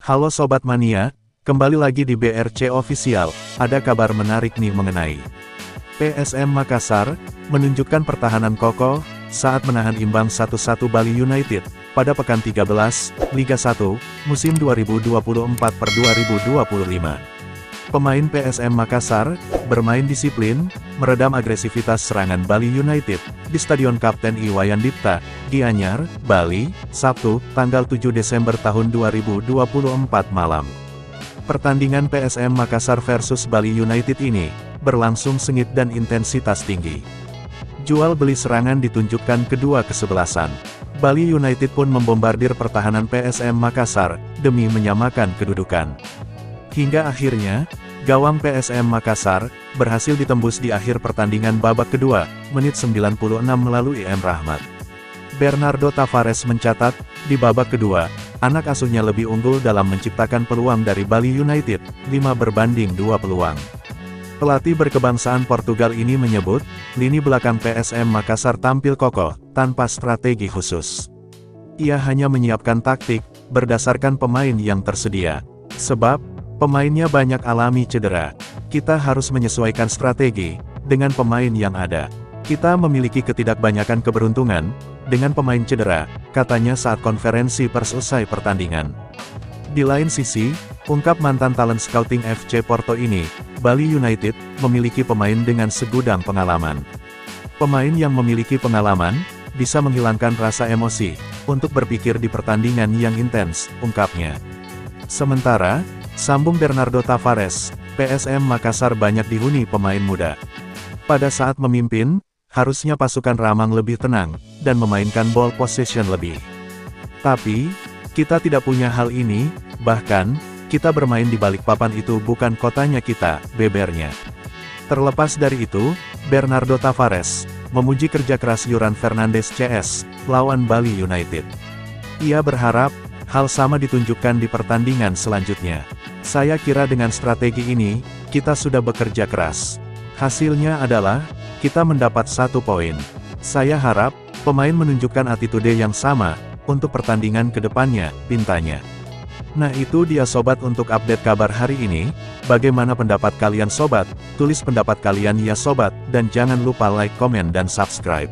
Halo Sobat Mania, kembali lagi di BRC Official. Ada kabar menarik nih mengenai PSM Makassar, menunjukkan pertahanan kokoh, saat menahan imbang 1-1 Bali United, pada pekan 13, Liga 1, musim 2024-2025. Pemain PSM Makassar, bermain disiplin, meredam agresivitas serangan Bali United, di Stadion Kapten Iwayan Dipta, Gianyar, Bali, Sabtu, tanggal 7 Desember tahun 2024 malam. Pertandingan PSM Makassar versus Bali United ini, berlangsung sengit dan intensitas tinggi. Jual beli serangan ditunjukkan kedua kesebelasan. Bali United pun membombardir pertahanan PSM Makassar, demi menyamakan kedudukan. Hingga akhirnya, gawang PSM Makassar, berhasil ditembus di akhir pertandingan babak kedua, menit 96 melalui M. Rahmat. Bernardo Tavares mencatat, di babak kedua, anak asuhnya lebih unggul dalam menciptakan peluang dari Bali United, 5-2 peluang. Pelatih berkebangsaan Portugal ini menyebut, lini belakang PSM Makassar tampil kokoh, tanpa strategi khusus. Ia hanya menyiapkan taktik, berdasarkan pemain yang tersedia. Sebab, pemainnya banyak alami cedera. Kita harus menyesuaikan strategi, dengan pemain yang ada. Kita memiliki ketidakbanyakan keberuntungan, dengan pemain cedera, katanya saat konferensi pers usai pertandingan. Di lain sisi, ungkap mantan talent scouting FC Porto ini, Bali United, memiliki pemain dengan segudang pengalaman. Pemain yang memiliki pengalaman, bisa menghilangkan rasa emosi, untuk berpikir di pertandingan yang intens, ungkapnya. Sementara, sambung Bernardo Tavares, PSM Makassar banyak dihuni pemain muda. Pada saat memimpin, harusnya pasukan Ramang lebih tenang, dan memainkan ball possession lebih. Tapi, kita tidak punya hal ini, bahkan, kita bermain di balik papan itu bukan kotanya kita, bebernya. Terlepas dari itu, Bernardo Tavares, memuji kerja keras Yuran Fernandes CS, lawan Bali United. Ia berharap, hal sama ditunjukkan di pertandingan selanjutnya. Saya kira dengan strategi ini, kita sudah bekerja keras. Hasilnya adalah, kita mendapat 1 poin. Saya harap, pemain menunjukkan attitude yang sama, untuk pertandingan ke depannya, pintanya. Nah itu dia sobat untuk update kabar hari ini. Bagaimana pendapat kalian sobat? Tulis pendapat kalian ya sobat, dan jangan lupa like, komen dan subscribe.